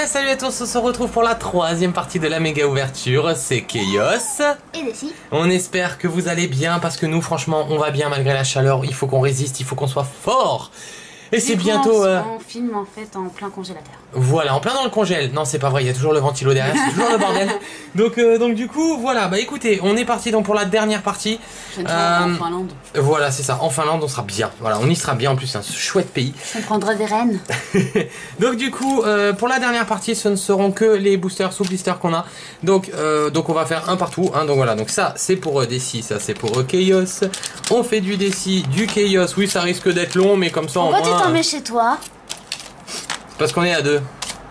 Salut à tous, on se retrouve pour la troisième partie de la méga ouverture, c'est Chaos. Et Desi. On espère que vous allez bien parce que nous franchement on va bien malgré la chaleur, il faut qu'on résiste, il faut qu'on soit fort. Et c'est bientôt... On filme en fait en plein congélateur. Voilà, en plein dans le congèle. Non c'est pas vrai, il y a toujours le ventilo derrière, c'est toujours le bordel. Donc du coup voilà, bah écoutez, on est parti donc pour la dernière partie. En Finlande. Voilà c'est ça, en Finlande on sera bien, voilà on y sera bien en plus, c'est un chouette pays. On prendra des rennes. Donc du coup pour la dernière partie ce ne seront que les boosters sous blister qu'on a. Donc on va faire un partout, hein, donc voilà, donc ça c'est pour Desi, ça c'est pour Chaos. On fait du Desi, du Chaos, oui ça risque d'être long mais comme ça au moins... Pourquoi tu t'en mets chez toi? Parce qu'on est à deux.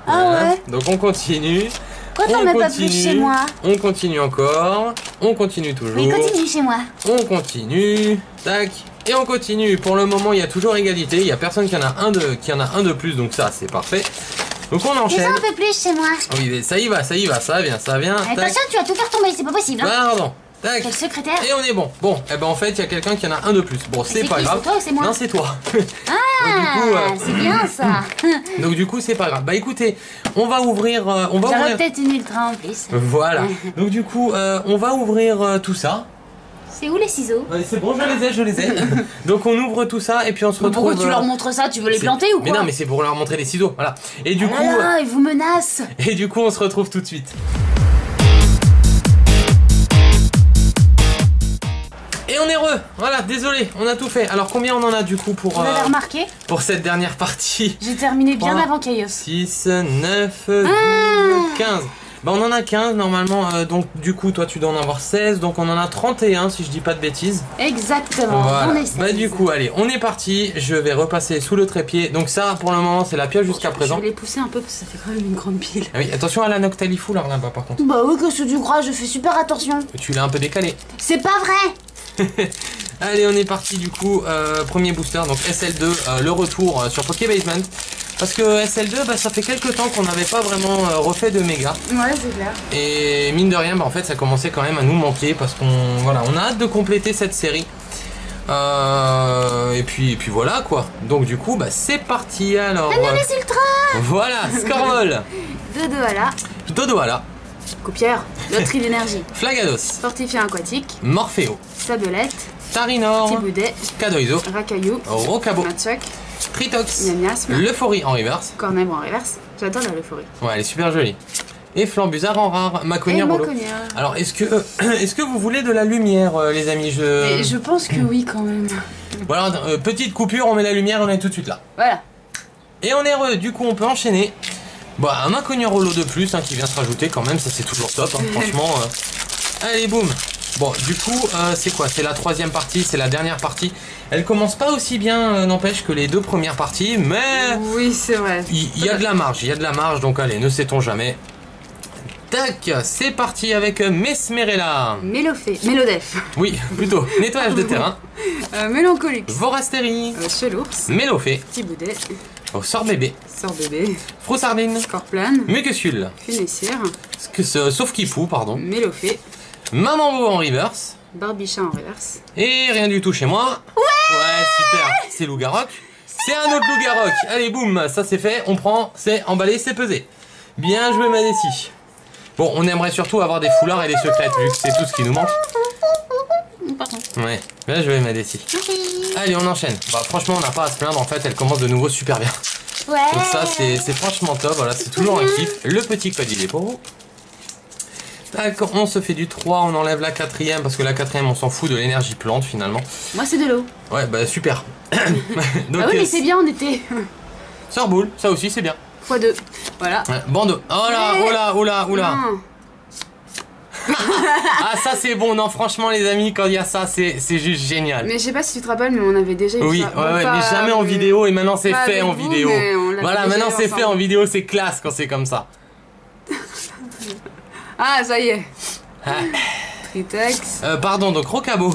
Ah voilà. Ouais. Donc on continue. Pourquoi t'en mets pas plus chez moi? On continue encore. On continue toujours. Oui, continue chez moi. On continue. Tac. Et on continue. Pour le moment, il y a toujours égalité. Il y a personne qui en a un de plus. Donc ça, c'est parfait. Donc on enchaîne. Fais ça un peu plus chez moi. Oui, mais ça y va, ça vient. Attention, tu vas tout faire tomber, c'est pas possible. Hein. Pardon. Tac. Quel secrétaire. Et on est bon. Bon, et ben en fait, il y a quelqu'un qui en a un de plus. Bon, c'est pas grave. C'est toi ou c'est moi? Non, c'est toi. Ah, c'est bien ça. Donc du coup, c'est pas grave. Bah écoutez, on va ouvrir. J'aurais peut-être une ultra en plus. Voilà. Donc du coup, on va ouvrir tout ça. C'est où les ciseaux? Ouais, c'est bon, je les ai. Donc on ouvre tout ça et puis on se retrouve. Pourquoi tu leur montres ça? Tu veux les planter ou quoi? Mais non, mais c'est pour leur montrer les ciseaux. Voilà. Et du coup. Ils vous menacent. Et du coup, on se retrouve tout de suite. Et on est heureux, voilà, désolé, on a tout fait. Alors combien on en a du coup pour... Vous avez remarqué? Pour cette dernière partie? J'ai terminé bien 3, avant Chaos. 6, 9, 12, 15. Bah on en a 15 normalement, donc du coup toi tu dois en avoir 16, donc on en a 31 si je dis pas de bêtises. Exactement, voilà. On est 16. Bah du coup allez, on est parti, je vais repasser sous le trépied. Donc ça pour le moment c'est la pioche jusqu'à présent. Je vais les pousser un peu parce que ça fait quand même une grande pile. Ah oui, attention à la Noctalifou là là-bas par contre. Bah oui, que tu crois, je fais super attention. Tu l'as un peu décalé. C'est pas vrai. Allez on est parti du coup, premier booster, donc SL2, le retour sur Pokébasement. Parce que SL2, bah, ça fait quelques temps qu'on n'avait pas vraiment refait de méga. Ouais, c'est clair. Et mine de rien, bah, en fait ça commençait quand même à nous manquer parce qu'on voilà, on a hâte de compléter cette série. Et puis voilà quoi. Donc du coup, bah, c'est parti alors. Les ultras. Voilà, Scormol. Dodoala. Coupière. Loterie d'énergie. Flagados. Fortifiant aquatique. Morpheo. Sabelette. Tarinor. Tiboudet. Cadoizo. Racaillou. Rocabo. Matchok. Tritox. Miasme. L'Euphorie en reverse. Cornèbre en reverse. J'adore la l'euphorie. Ouais, elle est super jolie. Et Flambuzard en rare. Maconia Rolo. Alors, est-ce que vous voulez de la lumière, les amis? Je pense que oui, quand même. Voilà, petite coupure, on met la lumière, on est tout de suite là. Voilà. Et on est heureux, du coup, on peut enchaîner. Bah, un Maconia Rolo de plus qui vient se rajouter quand même, ça c'est toujours top, hein, franchement. Allez, boum. Bon, du coup, c'est quoi? C'est la troisième partie, c'est la dernière partie. Elle commence pas aussi bien, n'empêche, que les deux premières parties, mais... Oui, c'est vrai. Il y a de la marge, donc allez, ne sait-on jamais. Tac, c'est parti avec Mesmerella. Mélodef. Oui, plutôt, nettoyage de terrain. Mélancolux. Vorastérie. Chelours. Mélofée. Tiboudet. Oh, sort bébé. Sort-bébé. Froussardine. Scorplane. Mucusule. Funessière. Sauf Kifou, pardon. Mélofée. Maman en reverse. Barbichat en reverse. Et rien du tout chez moi. Ouais, super. C'est Loup-Garok. C'est un autre Loup-Garok. Allez, boum, ça c'est fait. On prend, c'est emballé, c'est pesé. Bien joué, Madessi. Bon, on aimerait surtout avoir des foulards et des secrètes, vu que c'est tout ce qui nous manque. Pardon. Ouais, bien joué, Madessi. Allez, on enchaîne. Bah, franchement, on n'a pas à se plaindre. En fait, elle commence de nouveau super bien. Ouais. Donc ça, c'est franchement top. Voilà, c'est toujours un kiff. Le petit code, il est pour vous. D'accord, on se fait du 3, on enlève la quatrième parce que la quatrième on s'en fout de l'énergie plante finalement. Moi c'est de l'eau. Ouais bah super. Donc, ah oui mais c'est bien on était. Sœur boule, ça aussi c'est bien. x2. Voilà. Ouais, bandeau. Oh là, oh là, oh là, oh là. Ah ça c'est bon, non franchement les amis quand il y a ça c'est juste génial. Mais je sais pas si tu te rappelles mais on avait déjà eu oui, ça. Ouais, ouais, mais jamais en vidéo et maintenant c'est fait en vidéo. Voilà, maintenant c'est fait en vidéo, c'est classe quand c'est comme ça. Ah ça y est. Ah. Tritex. Pardon, donc Rocabo.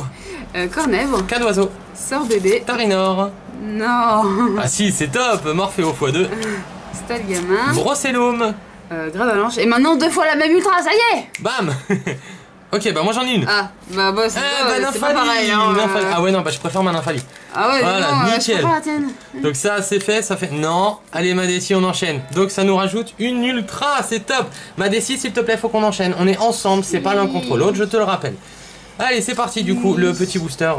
Cornèvre. Cadoiseau. Sort-bébé. Tarinor. Non. Ah si, c'est top. Morpheo x2. Stalgamin. Brocellum. Gravalanche. Et maintenant 2 fois la même ultra, ça y est. Bam. Ok, bah moi j'en ai une. Ah, bah c'est pas pareil. Ah ouais, non, bah je préfère ma nymphalie. Ah ouais, voilà, non, nickel. je préfère la tienne. Donc ça c'est fait, ça fait... Non, allez Madessi, on enchaîne. Donc ça nous rajoute une ultra, c'est top. Madessi, s'il te plaît, faut qu'on enchaîne. On est ensemble, c'est pas l'un contre l'autre, je te le rappelle. Allez, c'est parti du coup, le petit booster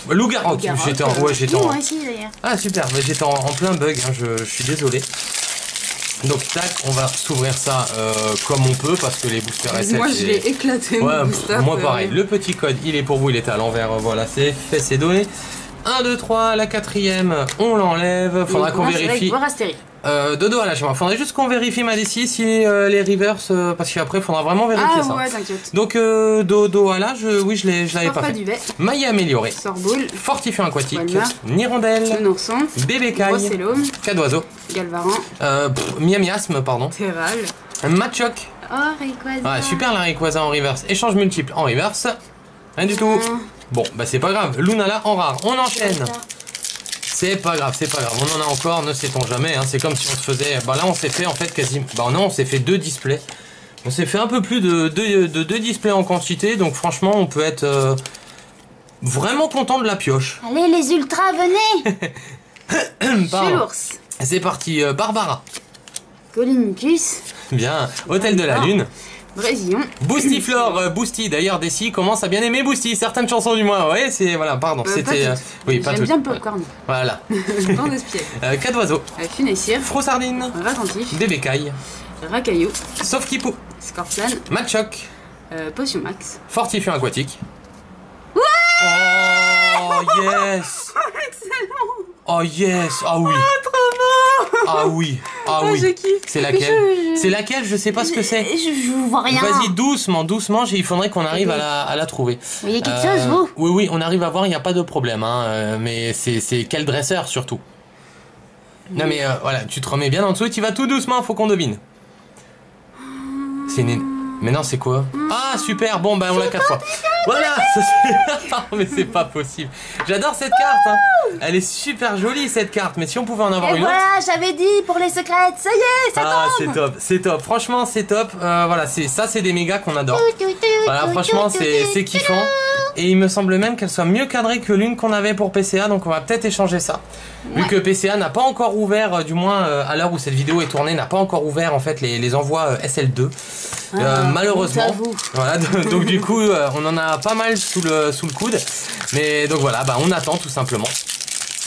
Loup-garou. J'étais en... Ouais, j'étais en... Moi aussi d'ailleurs. Ah super, mais j'étais en plein bug, hein, je suis désolé. Donc tac, on va s'ouvrir ça comme on peut parce que les boosters SF... Moi je l'ai éclaté, ouais, mon booster. moi pareil, le petit code il est pour vous, il était à l'envers, voilà, c'est fait, c'est donné. 1, 2, 3, la 4ème, on l'enlève, faudra qu'on vérifie. Dodo à la chambre, faudrait juste qu'on vérifie Madessi si les reverse, parce qu'après il faudra vraiment vérifier ça. Ah ouais, t'inquiète. Donc Dodo à la, oui je l'avais pas fait. Maille améliorée, Sorboule, fortifiant aquatique, Nirondelle, le nourson, bébé caille, Brocellum, Cadoiseau, Galvaran, miasme pardon, Terral, Machoc. Oh, Rayquaza. Ah, super la Rayquaza en reverse, échange multiple en reverse, rien du tout. Bon bah c'est pas grave, Lunala en rare, on enchaîne. C'est pas grave, on en a encore, ne sait-on jamais, hein. C'est comme si on se faisait, bah là on s'est fait en fait quasiment, bah non on s'est fait 2 displays. On s'est fait un peu plus de 2 displays en quantité, donc franchement on peut être vraiment content de la pioche. Allez les ultras, venez. chez l'ours. C'est parti, Barbara. Colimicus. Bien, Hôtel de la Lune. Brésillon. Boostiflore, Boosty, d'ailleurs Desi commence à bien aimer Boosty, certaines chansons du moins, ouais c'est, voilà, pardon, c'était... oui, pas tout. J'aime bien le popcorn. Voilà. Dans d'espiègle. Cadoiseau. Funessire. Fro-sardine. Ratentif. Bébé caille. Racaillou. Sauf Kipou. Scorpion. Machoc. Potion max. Fortifiant aquatique. Ouais. Oh yes. Oh yes. Ah oui. Trop beau. Ah oui. Ah oui. Je kiffe. C'est laquelle? C'est laquelle? Je sais pas ce que c'est. Je vois rien. Vas-y doucement, il faudrait qu'on arrive à la trouver. Vous voyez quelque chose vous? Oui, on arrive à voir, il n'y a pas de problème. Hein, mais c'est quel dresseur surtout. Non mais voilà, tu te remets bien en dessous et tu vas tout doucement, faut qu'on devine. C'est une... Mais non, c'est quoi? Ah super, bon bah on l'a 4 fois. Voilà. Mais c'est pas possible. J'adore cette carte, hein. Elle est super jolie cette carte, mais si on pouvait en avoir une autre. Voilà, j'avais dit pour les secrètes, ça y est, ça tombe. C'est top, franchement c'est top. Voilà, ça c'est des mégas qu'on adore. Voilà, franchement c'est kiffant. Et il me semble même qu'elle soit mieux cadrée que l'une qu'on avait pour PCA, donc on va peut-être échanger ça. Vu que PCA n'a pas encore ouvert, du moins à l'heure où cette vidéo est tournée, n'a pas encore ouvert en fait les envois SL2. Malheureusement. Voilà, donc du coup on en a pas mal sous le coude. Mais donc voilà, bah on attend tout simplement.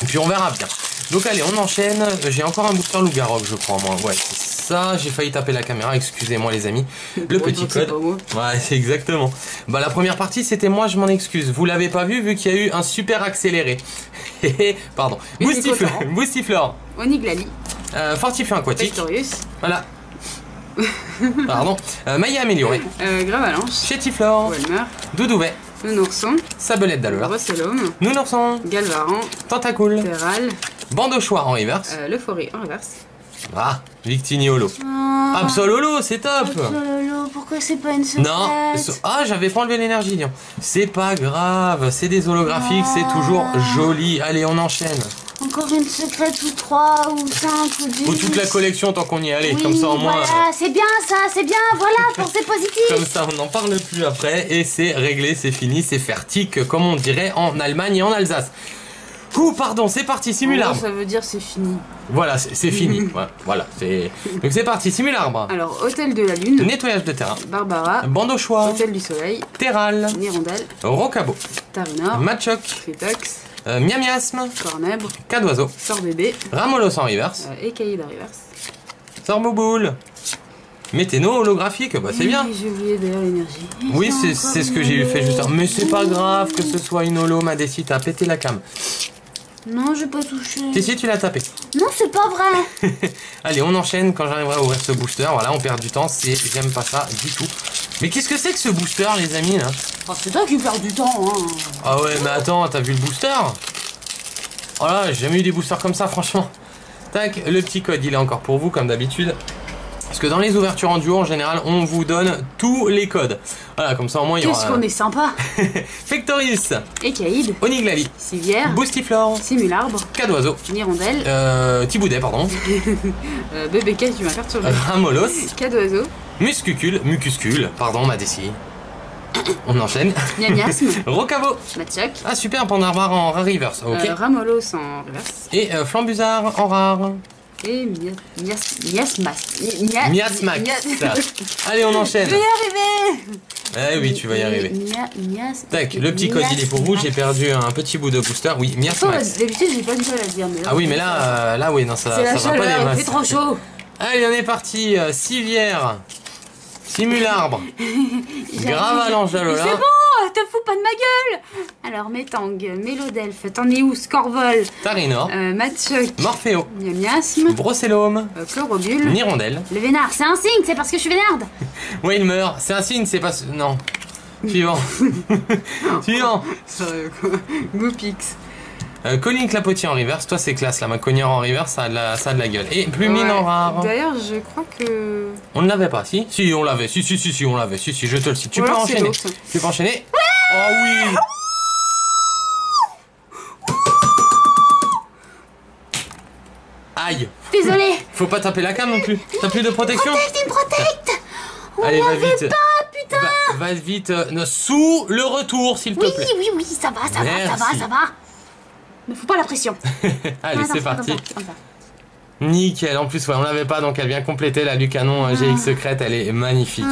Et puis on verra bien. Donc allez, on enchaîne. J'ai encore un booster Loup-garou, je crois moi. Ouais, c'est ça. J'ai failli taper la caméra, excusez-moi les amis. Le petit code. Ouais, c'est exactement. Bah la première partie c'était moi, je m'en excuse. Vous l'avez pas vu qu'il y a eu un super accéléré. Pardon. Boostiflore. Oniglali. Fortifiant aquatique. Pastorius. Voilà. Pardon. Maille améliorée. Gravalanche. Chétiflore. Walmer. Doudouvet. Le nourson. Sabelette d'Alola. Brocellum. Nounourson. Galvaran. Tentacool. Terral. Bandeauchoir en reverse. L'euphorie en reverse. Ah, Victiniolo. Absololo, c'est top. Absololo, pourquoi c'est pas une secrète? Non, ah j'avais pas enlevé l'énergie. C'est pas grave, c'est des holographiques, c'est toujours joli. Allez, on enchaîne. Encore une secrète ou 3 ou 5 ou 10. Ou toute la collection tant qu'on y est allé, oui, comme ça au moins. Voilà, c'est bien ça, c'est bien, voilà, pour c'est positif. Comme ça on n'en parle plus après et c'est réglé, c'est fini, c'est fertique comme on dirait en Allemagne et en Alsace. Ouh, pardon, c'est parti, simularbre. Ça veut dire c'est fini. Voilà, c'est fini. Voilà, c'est. Donc c'est parti, simularbre. Alors, Hôtel de la Lune. Nettoyage de terrain. Barbara. Bandeauchoir. Hôtel du Soleil. Terral. Nirondelle. Rocabo. Tarinor. Machoc. Tritox. Miamiasme. Cornèbre. Cadoiseau. Sort-bébé. Ramolos en reverse. Écaillé de reverse. Sort-bouboule. Météno holographique, bah c'est bien. J'ai oublié d'ailleurs l'énergie. Oui, c'est ce que j'ai fait juste avant. Mais c'est pas grave que ce soit une holo, Madessi, t'as pété la cam. Non, j'ai pas touché. Si, tu l'as tapé. Non, c'est pas vrai. Allez, on enchaîne quand j'arriverai à ouvrir ce booster. Voilà, on perd du temps, j'aime pas ça du tout. Mais qu'est-ce que c'est que ce booster, les amis, là? Oh, c'est toi qui perds du temps, hein. Ah ouais, mais attends, t'as vu le booster? Oh là, j'ai jamais eu des boosters comme ça, franchement. Tac, le petit code, il est encore pour vous, comme d'habitude. Parce que dans les ouvertures en duo, en général, on vous donne tous les codes. Voilà, comme ça au moins il y aura... Qu'est-ce qu'on est sympa. Fectoris, Écaïde, Oniglali, Civière, Boostiflore, Simularbre, Cadoiseau, Hirondelle, Thiboudet, pardon, Bébé tu m'as perturbé. Ramolos, Cadoiseau, Mucuscule, pardon, ma déci. On enchaîne. Miasme, Rocabo. Matchak, Ah super, Pandarbar en rare reverse, ok. Ramolos en reverse. Et Flambuzard en rare. Et Miasmax. Miasmax. Allez, on enchaîne. Je vais y arriver. Eh oui, tu vas y arriver. Tac, le petit code il est pour vous, j'ai perdu un petit bout de booster. Oui, Miasmax. D'habitude j'ai pas du tout à la dire. Mais là, Ah oui, mais là, oui, non, ça c'est la va pas des chaleur, il masses. fait trop chaud. Allez, on est parti. Civière, Simularbre, Gravalange-Alola. C'est bon, te fous pas de ma gueule. Alors, Métang, Mélodelphe, t'en es où, Scorvol, Tarinor, Matchuk, Morpheo, Miasme, Brocellome, Chlorobule, Nirondelle. le vénard, c'est un signe, c'est parce que je suis vénarde. Ouais, il meurt. C'est un signe, c'est pas... Non. Suivant. Suivant. Sérieux quoi. Goopix. Colline Clapotier en reverse. Toi, c'est classe, là. Ma cogneur en reverse, ça a de la gueule. Et Plumine en rare. D'ailleurs, je crois que... On ne l'avait pas, si? Si, on l'avait. Si, on l'avait. Si, je te le cite. Tu Ou peux alors, c'est enchaîner. l'autre. Tu peux enchaîner. Oh oui. Aïe. Désolé. Faut pas taper la cam non plus. T'as plus de protection? Protect, protect. Allez, va vite. Pas, putain. Va vite. Sous le retour, s'il te plaît. Oui, ça va. Merci. Ne fous pas la pression. Allez, Ah, c'est non, parti. comme ça. Nickel, en plus ouais, on l'avait pas donc elle vient compléter la Lucanon GX secrète, elle est magnifique.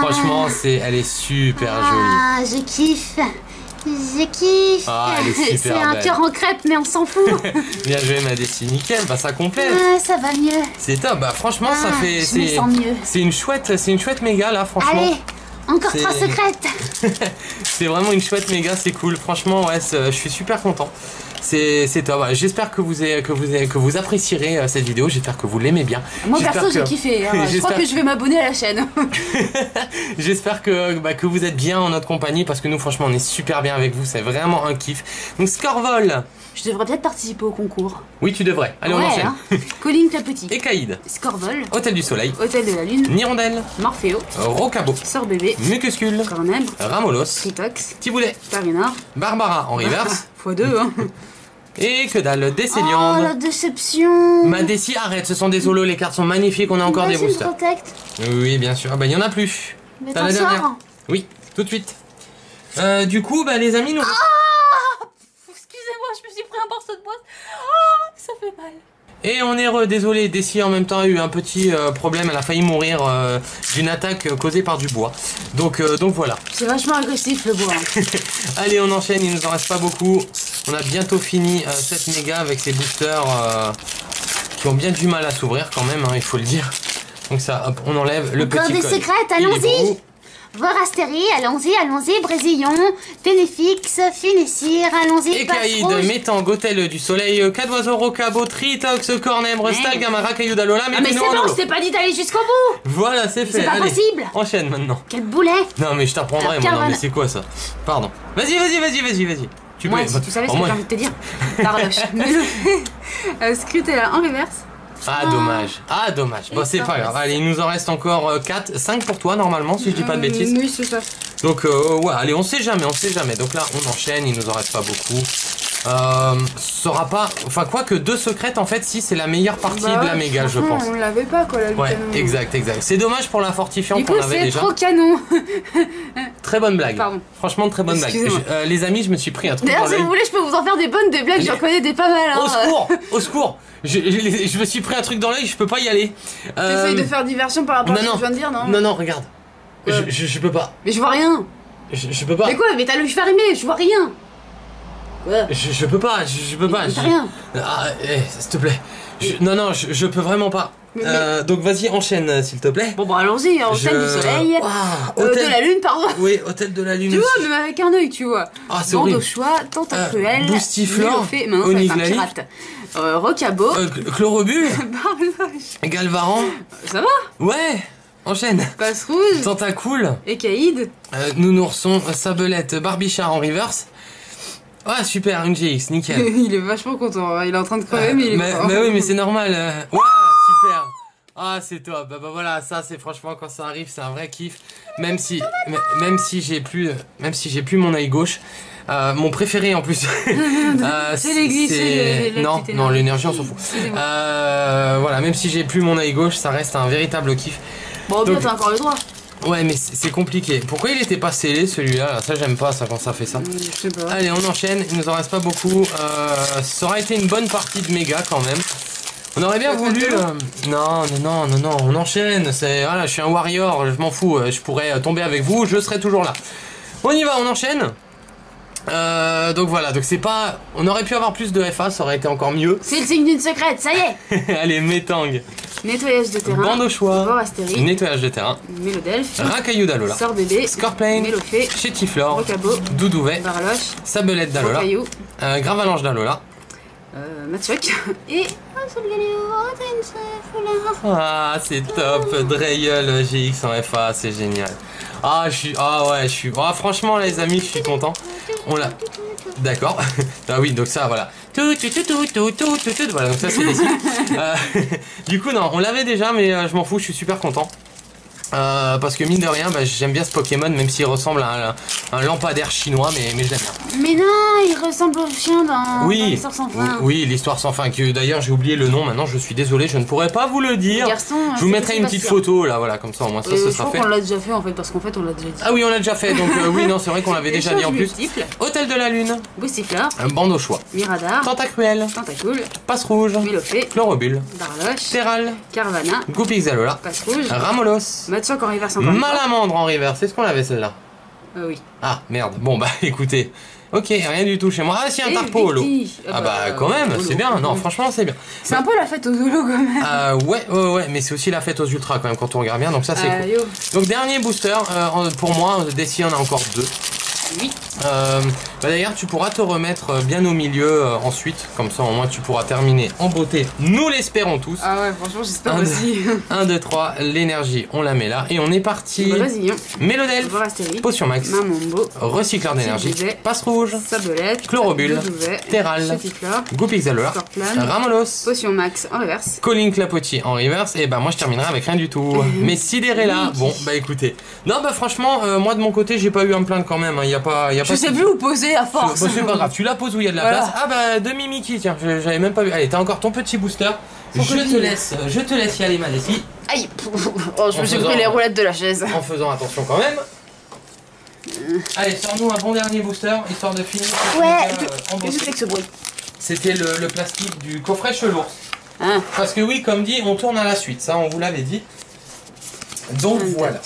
Franchement, elle est super jolie. Ah, je kiffe. Je kiffe. Ah, elle est super C'est un belle. cœur en crêpe, mais on s'en fout. Bien joué ma Desi, nickel, bah ça complète. Ah, ça va mieux. C'est top, bah franchement ça fait... Je me sens mieux. C'est une chouette méga là, franchement. Allez, encore C'est- 3 secrètes. C'est vraiment une chouette méga, c'est cool. Franchement, ouais, je suis super content. C'est top. Ouais, j'espère que vous apprécierez cette vidéo. J'espère que vous l'aimez bien. Moi J'espère perso j'ai que- kiffé, hein. Je crois que je vais m'abonner à la chaîne. J'espère que vous êtes bien en notre compagnie parce que nous franchement on est super bien avec vous, c'est vraiment un kiff. Donc Scorvol, Je devrais peut-être participer au concours. oui tu devrais. Allez on enchaîne. Hein. Colline Clapotis, Écaïde, Scorvol, Hôtel du Soleil, Hôtel de la Lune, Nirondelle, Morpheo, Rocabo, Sort Bébé, Mucuscule, Cornèbre, Ramolos, Tritox, Thiboulet, Tarinor, Barbara en reverse x2 hein. et que dalle, Oh, la Décéliande. déception. Ma Desi, arrête, ce sont des holos, les cartes sont magnifiques, on a encore des Vas-y, boosters. Protect. Oui bien sûr, ah bah il y en a plus. Mais T'as t'en la dernière. sors. Oui, tout de suite. Du coup, bah les amis, nous... Excusez-moi, je me suis pris un morceau de bois. Oh, ça fait mal. Et on est désolé, Desi en même temps a eu un petit problème, elle a failli mourir d'une attaque causée par du bois. Donc voilà. C'est vachement agressif le bois. Hein. Allez, on enchaîne, il nous en reste pas beaucoup. On a bientôt fini cette méga avec ces boosters qui ont bien du mal à s'ouvrir quand même, hein, il faut le dire. Donc ça, hop, on enlève le Encore petit des code. secrètes, Il est allons-y. pour vous. Vorastérie, allons-y, Brésillon, Ténéfix, Finessir, allons-y, Écaïde, Passe Rouge. Métang, Hôtel du Soleil, Cadoiseau, Rocabo, Tritox, Cornèbre, Ouais. Stalgamara, Cailloudalola, Ah mais c'est bon, je t'ai pas dit d'aller jusqu'au bout. Voilà, c'est fait. C'est pas Allez, possible. enchaîne maintenant. Quel boulet. Non mais je t'apprendrai Alors, moi, non mais Caravane. c'est quoi ça? Pardon. Vas-y. Tu Moi, peux- si tu savais ce au que moins- j'ai envie de te dire. Tarloche. Scrutella en reverse. Ah dommage. Bon c'est pas grave. Allez, il nous en reste encore 4, 5 pour toi normalement si je dis pas de bêtises. Oui, c'est ça. Donc ouais, allez, on sait jamais. Donc là, on enchaîne, il nous en reste pas beaucoup. Sera pas, enfin quoi que 2 secrètes en fait, si c'est la meilleure partie de la méga, je pense. On l'avait pas quoi, la Ouais, canon. exact. C'est dommage pour la fortifiante Du coup, qu'on avait c'est déjà. trop canon. Très bonne blague. Pardon. Franchement, très bonne blague. Excusez-moi. Les amis, je me suis pris un truc dans D'ailleurs, si l'œil. vous voulez, je peux vous en faire des bonnes, des blagues, j'en connais des pas mal. Hein. Au secours, au secours. Je me suis pris un truc dans l'œil, je peux pas y aller. T'essayes de faire diversion par rapport à ce que je viens de dire, non Non, regarde. Quoi Je peux pas. Mais je vois rien. Je peux pas. Mais quoi Mais t'as le fermé, je vois rien. Quoi Je peux pas. Je peux pas. Mais t'as rien. Ah, s'il te plaît. Non, je peux vraiment pas. Donc vas-y, enchaîne, s'il te plaît. Bon, hôtel du soleil. Waouh, De la lune, pardon. Oui, hôtel de la lune. Tu vois, aussi. même avec un œil, tu vois. Ah, c'est Bande horrible. au choix, Tentacruel, Boostiflore, Fait, maintenant ça va être un Oniglali. pirate. Rocabo, Chlorobule, Barloche. Galvaran. Ça va Ouais, enchaîne. Passe rouge, Tentacool. Écaïde. Nounourson, Sabelette, Barbichard en reverse. Ah super, une GX, nickel. Il est vachement content, hein. Il est en train de crever, mais il est fort. mais oui, mais c'est normal. Ouais, super. Ah, c'est top. Bah voilà, ça c'est franchement quand ça arrive, c'est un vrai kiff. Même si j'ai plus mon œil gauche. Mon préféré en plus. C'est l'église, c'est non, l'énergie on s'en fout. Voilà, même si j'ai plus mon œil gauche, ça reste un véritable kiff. Bon, bien, t'as encore le droit. Ouais, mais c'est compliqué. Pourquoi il était pas scellé celui-là? Ça, j'aime pas ça quand ça fait ça. Je sais pas. Allez, on enchaîne. Il nous en reste pas beaucoup. Ça aurait été une bonne partie de méga quand même. On aurait bien voulu. Non, on enchaîne. Voilà, je suis un warrior, je m'en fous. Je pourrais tomber avec vous, je serai toujours là. On y va, on enchaîne. Donc voilà, donc c'est pas. On aurait pu avoir plus de FA, ça aurait été encore mieux. C'est le signe d'une secrète, ça y est. Allez, Métang. Nettoyage de terrain. Bande au choix. Vorastérie. Nettoyage de terrain. Mélodelphe. Racaillou d'Alola. Sort bébé. Scorplane. Mélofée. Chétiflore. Rocabo. Doudouvet. Barloche. Sabelette d'Alola. Rocaillou. Gravalanche d'Alola. Matchok. Et. Ah, c'est top. Dreyel GX en FA, c'est génial. Ah, franchement, les amis, je suis content. On l'a. D'accord. Ah oui, donc ça, voilà. Voilà, donc ça, c'est des signes. Du coup, non, on l'avait déjà, mais je m'en fous, je suis super content. Parce que mine de rien, j'aime bien ce Pokémon, même s'il ressemble à un lampadaire chinois, mais je l'aime bien. Mais non, il ressemble au chien dans l'histoire sans fin. Oui, l'histoire sans fin, que d'ailleurs j'ai oublié le nom maintenant, je suis désolé, je ne pourrais pas vous le dire. Garçon, je vous mettrai une petite photo là, voilà, comme ça au moins ça ce sera fait. Je crois qu'on l'a déjà fait en fait, parce qu'en fait on l'a déjà dit. Ah oui, on l'a déjà fait, donc oui, non, c'est vrai qu'on l'avait déjà dit en plus. Hôtel de la Lune. Boustifleur. Bande au choix. Miradar. Tentacruel. Tentacool. Passe rouge. Mélofée. Chlorobule. Barloche. Terral. Carvana. Goupixalola. Passe rouge. Ramolos. Matchok en reverse encore. Malamandre en reverse, c'est ce qu'on avait celle-là. Oui. Ah merde, bon bah écoutez. Ok, rien du tout chez moi. Ah si, un tarpo holo. Ah bah quand même, c'est bien. Non, franchement, c'est bien. C'est un peu la fête aux holos quand même. Ouais, mais c'est aussi la fête aux ultras quand même quand on regarde bien, donc ça c'est cool. Donc dernier booster, pour moi, d'ici on a encore 2. Oui. D'ailleurs, tu pourras te remettre bien au milieu ensuite, comme ça au moins tu pourras terminer en beauté. Nous l'espérons tous. Ah ouais, franchement, j'espère aussi. 1, 2, 3, l'énergie, on la met là et on est parti. Vas-y. Mélodel, Potion Max, Mamombo, Recycleur d'énergie, Passe rouge, Sabelette, Chlorobule, Terral, Goupixalola, Ramolos, Potion Max en reverse, Colin Clapotis en reverse. Et bah moi je terminerai avec rien du tout. Mais Sidérella, bon bah écoutez. Non bah franchement, moi de mon côté j'ai pas eu à me plaindre quand même. Hein. Je sais plus où poser à force. Bah, c'est pas grave, tu la poses où il y a de la place. Ah bah demi Mickey, tiens, j'avais même pas vu. Allez, t'as encore ton petit booster. Je te laisse y aller, ma Leslie. Aïe. Oh, je me suis pris les roulettes de la chaise. En faisant attention quand même. Allez, sors-nous un bon dernier booster, histoire de finir. Qu'est-ce que c'est que ce bruit? C'était le plastique du coffret Chelours. Hein. Parce que oui, comme dit, on tourne à la suite, ça on vous l'avait dit. Donc voilà.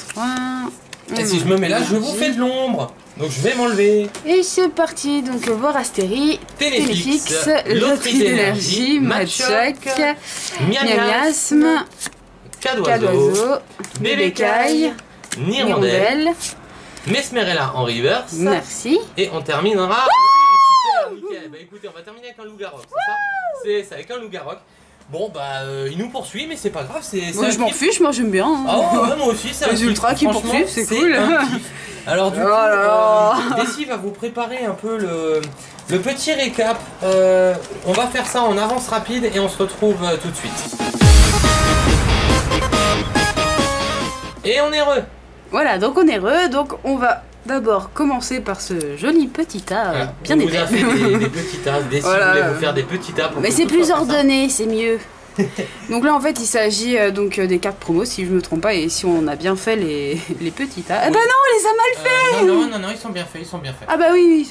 Et si je me mets là, je vous fais de l'ombre. Donc je vais m'enlever. Et c'est parti, donc Vorastérie, Téléfix, Loterie d'énergie, Matchok, Miasme, Cadoiseau, Bébécaille, Nirondelle, Mesmerella en reverse. Merci. Et on terminera. Nickel. Bah écoutez, on va terminer avec un loup-garou, c'est ça? C'est avec un loup-garou. Bon bah il nous poursuit mais c'est pas grave, moi je m'en fiche, moi j'aime bien. Ah ouais, moi aussi c'est les ultras qui poursuivent, c'est cool. Alors du coup, Desi va vous préparer un peu le petit récap. On va faire ça en avance rapide et on se retrouve tout de suite. Et on est heureux. Voilà, donc on est heureux, donc on va d'abord commencer par ce joli petit tas bien épais. On vous a fait des petits tas, Desi voulait vous faire des petits tas. Mais c'est plus ordonné, c'est mieux. Donc là en fait il s'agit donc des cartes promo si je me trompe pas, et si on a bien fait les petits tas. Ah bah non, on les a mal fait. Non, ils sont bien faits, Ah bah oui,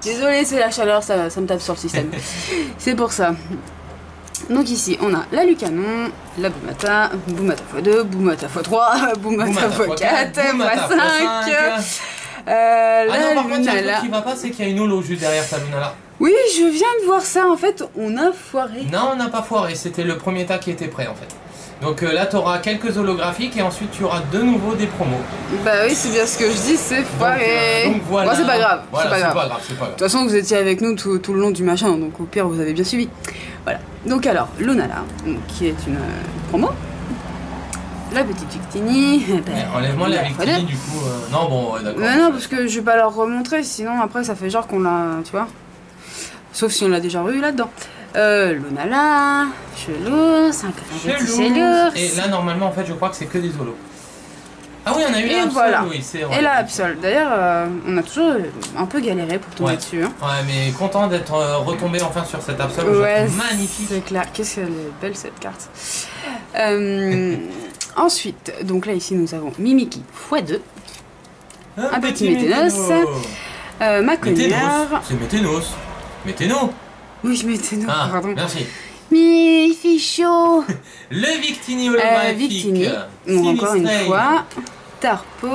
désolé, c'est la chaleur, ça me tape sur le système. C'est pour ça. Donc ici on a la Lucanon, la Boumata, Boumata x2, Boumata x3, Boumata x4, Boumata x5. Ah non, par contre, il y a un truc qui va pas, c'est qu'il y a une holo juste derrière ta Lunala. Oui, je viens de voir ça, en fait, on a foiré. Non, on n'a pas foiré, c'était le premier tas qui était prêt en fait. Donc là, tu auras quelques holographiques et ensuite tu auras de nouveau des promos. Bah oui, c'est bien ce que je dis, c'est foiré. Donc voilà. Bon, c'est pas grave, voilà, c'est pas grave. De toute façon, vous étiez avec nous tout le long du machin, donc au pire, vous avez bien suivi. Voilà. Donc alors, Lunala, qui est une promo. La petite Victini. Enlève-moi la Victini du coup. Non, bon, d'accord. Non, parce que je vais pas leur remontrer, sinon après ça fait genre qu'on l'a. Tu vois. Sauf si on l'a déjà revu là-dedans. Lunala, Chelou, 5 Chelou. Et là, normalement, en fait, je crois que c'est que des holos. Ah oui, on a eu la Absol, voilà. oui, c'est vrai. Et la Absol. D'ailleurs, on a toujours un peu galéré pour tomber dessus. Hein. Ouais, mais content d'être retombé enfin sur cette Absol. Ouais, magnifique. C'est clair. Qu'est-ce qu'elle est belle cette carte. Ensuite, donc là, ici, nous avons Mimikyu x2. Un petit Méténos. Maconière. C'est Méténos. Météno. Oui, Méténos, pardon. Merci. Mais il fait chaud. Le Victini holographique. Victini. Encore une fois. Tarpo,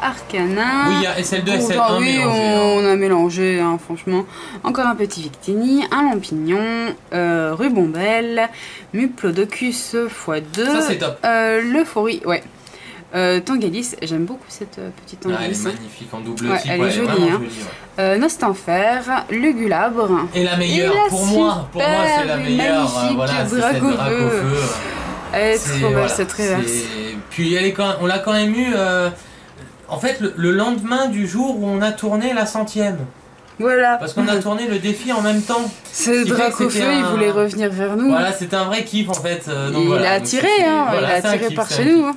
Arcana. Oui, il y a SL2, SL1 oui, mélangé. On a mélangé, hein, franchement. Encore un petit Victini, un Lampignon, Rubombelle, Muplodocus x2. Ça, c'est top. L'Euphorie, ouais. Tangalis, j'aime beaucoup cette petite Tangalis. Elle est magnifique en double type, elle est jolie. Hein. Jolie, Nostenfer, Lugulabre. Et la meilleure, pour moi c'est la meilleure. Voilà, c'est cette Dracofeu. Elle est trop belle cette reverse. Puis elle est on l'a quand même eu en fait le lendemain du jour où on a tourné la 100e. Voilà. Parce qu'on a tourné le défi en même temps. Ce Dracofeu, il voulait revenir vers nous. Voilà, c'était un vrai kiff en fait. Donc, il a attiré, hein, voilà, il a attiré par chez nous. Hein.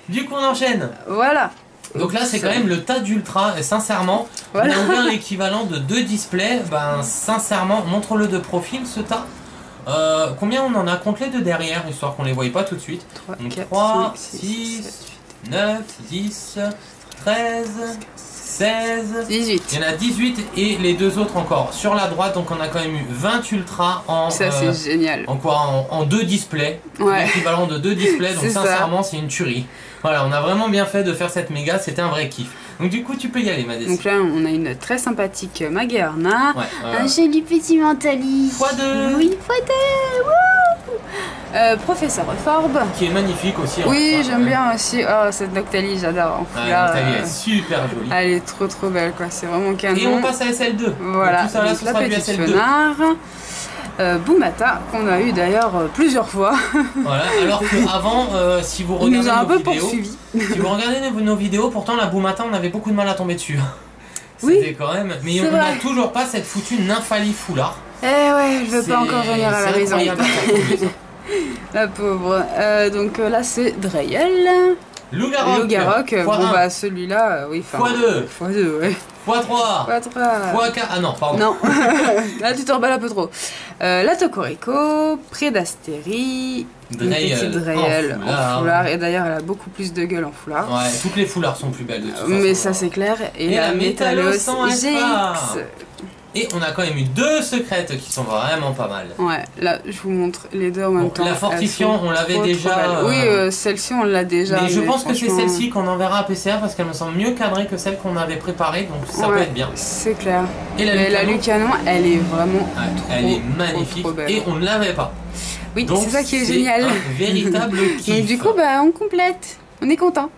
Du coup on enchaîne. Voilà. Donc là c'est quand même le tas d'ultra et sincèrement, voilà. On a ouvert l'équivalent de 2 displays, ben sincèrement, montre-le de profil ce tas. Combien on en a? Compte-les de derrière, histoire qu'on les voie pas tout de suite. 3, 6, 9, 10, 13, 16, 18. Il y en a 18 et les deux autres encore sur la droite, donc on a quand même eu 20 ultras en... Ça c'est génial. En quoi? En 2 displays, l'équivalent de 2 displays, donc sincèrement c'est une tuerie. Voilà, on a vraiment bien fait de faire cette méga, c'était un vrai kiff. Donc du coup tu peux y aller Madès. Donc là on a une très sympathique Magearna, un joli petit Mentali. x2. Oui, x2. Professeur Forbe. Qui est magnifique aussi. Oui, j'aime bien aussi. Oh, cette Noctali, j'adore. Noctali elle est super jolie. Elle est trop belle quoi, c'est vraiment canon. Et on passe à SL2. Voilà, tout ça là, ce la sera du petite SL2. Fenard. Boumata, qu'on a eu d'ailleurs plusieurs fois. Voilà, alors qu'avant, si vous regardez il nous a un peu vidéos, poursuivi. Si vous regardez nos vidéos, pourtant la Boumata, on avait beaucoup de mal à tomber dessus. Oui, c'était quand même. Mais on n'a toujours pas cette foutue Nymphalie foulard. Eh ouais, elle veut pas encore venir à la maison. La pauvre. Donc là, c'est Dreyel. Loup-Garok. Bon bah celui-là, oui. x2. x2, ouais. x3. x4. Ah non, pardon. Non. Là, tu t'emballes un peu trop. La Tocorico, Prédastérie, Dreyel en foulard. Et d'ailleurs, elle a beaucoup plus de gueule en foulard. Ouais, toutes les foulards sont plus belles de toute façon. Mais ça, c'est clair. Et la Métalos GX. Et on a quand même eu 2 secrètes qui sont vraiment pas mal. Ouais, là je vous montre les deux en même temps. La Fortifiant, on l'avait déjà. Oui, celle-ci on l'a déjà. Mais je pense que c'est celle-ci qu'on enverra à PCR parce qu'elle me semble mieux cadrée que celle qu'on avait préparée, donc ça peut être bien. C'est clair. Et la Lucanon, elle est vraiment. Elle est magnifique trop belle. Et on ne l'avait pas. Oui, c'est ça qui est génial. Un véritable kiff. Donc du coup, bah on complète. On est content.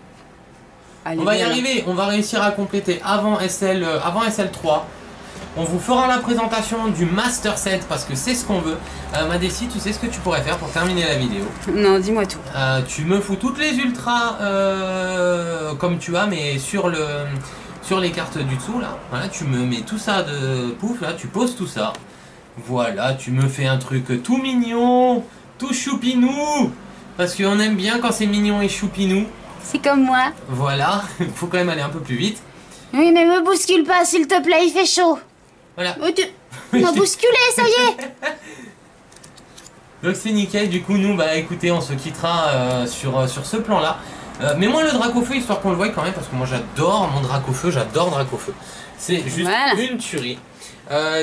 Allez, on va y arriver, on va réussir à compléter avant SL3. On vous fera la présentation du Master Set parce que c'est ce qu'on veut. Madessi, tu sais ce que tu pourrais faire pour terminer la vidéo? Non, dis-moi tout. Tu me fous toutes les ultras comme tu as, mais sur les cartes du dessous là. Voilà, tu me mets tout ça de pouf là, tu poses tout ça. Voilà, tu me fais un truc tout mignon, tout choupinou. Parce qu'on aime bien quand c'est mignon et choupinou. C'est comme moi. Voilà, il faut quand même aller un peu plus vite. Oui, mais me bouscule pas, s'il te plaît, il fait chaud. Voilà. Oh, tu m'as bousculé, ça y est. Donc c'est nickel, du coup nous, bah écoutez, on se quittera sur ce plan-là. Mais moi le Dracofeu, histoire qu'on le voie quand même, parce que moi j'adore mon Dracofeu, j'adore Dracofeu. C'est juste une tuerie.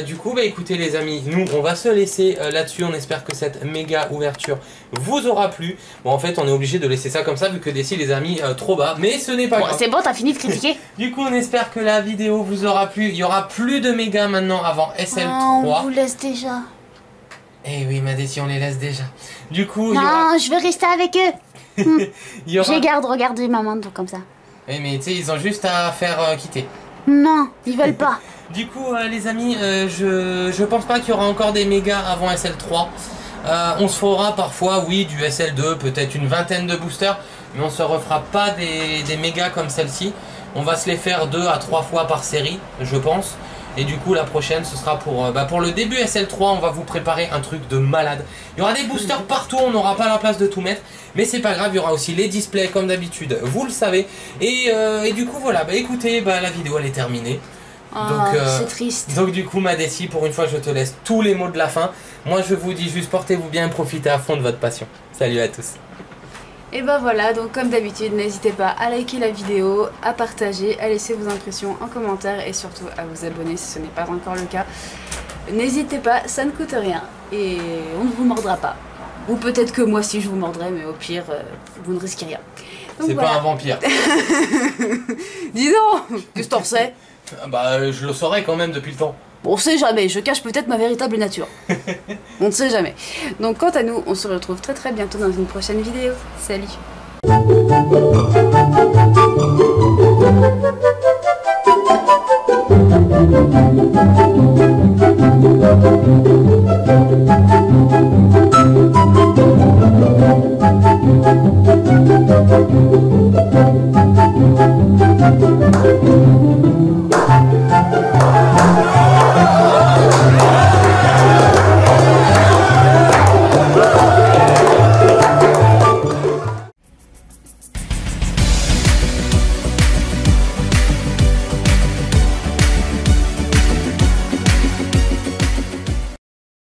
Du coup, bah écoutez les amis, nous on va se laisser là-dessus. On espère que cette méga ouverture vous aura plu. Bon, en fait, on est obligé de laisser ça comme ça vu que Dessy les a mis trop bas, mais ce n'est pas grave. C'est bon, t'as fini de critiquer. Du coup, on espère que la vidéo vous aura plu. Il y aura plus de méga maintenant avant SL3. On vous laisse déjà. Eh oui, ma Dessy, on les laisse déjà. Du coup, non, je veux rester avec eux. Aura... Je garde, regardez maman, tout comme ça. Oui, mais tu sais, ils ont juste à faire quitter. Non, ils veulent pas. Du coup, les amis, je pense pas qu'il y aura encore des mégas avant SL3. On se fera parfois, oui, du SL2, peut-être une vingtaine de boosters, mais on se refera pas des mégas comme celle-ci. On va se les faire 2 à 3 fois par série, je pense. Et du coup la prochaine ce sera pour le début SL3, on va vous préparer un truc de malade. Il y aura des boosters partout, on n'aura pas la place de tout mettre. Mais c'est pas grave, il y aura aussi les displays comme d'habitude, vous le savez. Et du coup voilà, écoutez, la vidéo elle est terminée. C'est triste. Donc du coup Madessi, pour une fois je te laisse tous les mots de la fin. Moi je vous dis juste portez-vous bien, profitez à fond de votre passion. Salut à tous. Et voilà, donc comme d'habitude, n'hésitez pas à liker la vidéo, à partager, à laisser vos impressions en commentaire et surtout à vous abonner si ce n'est pas encore le cas. N'hésitez pas, ça ne coûte rien et on ne vous mordra pas. Ou peut-être que moi si je vous mordrai, mais au pire, vous ne risquez rien. C'est pas un vampire. Dis donc, qu'est-ce que t'en sais? Je le saurais quand même depuis le temps. Bon, on sait jamais, je cache peut-être ma véritable nature. On ne sait jamais. Donc quant à nous, on se retrouve très bientôt dans une prochaine vidéo. Salut!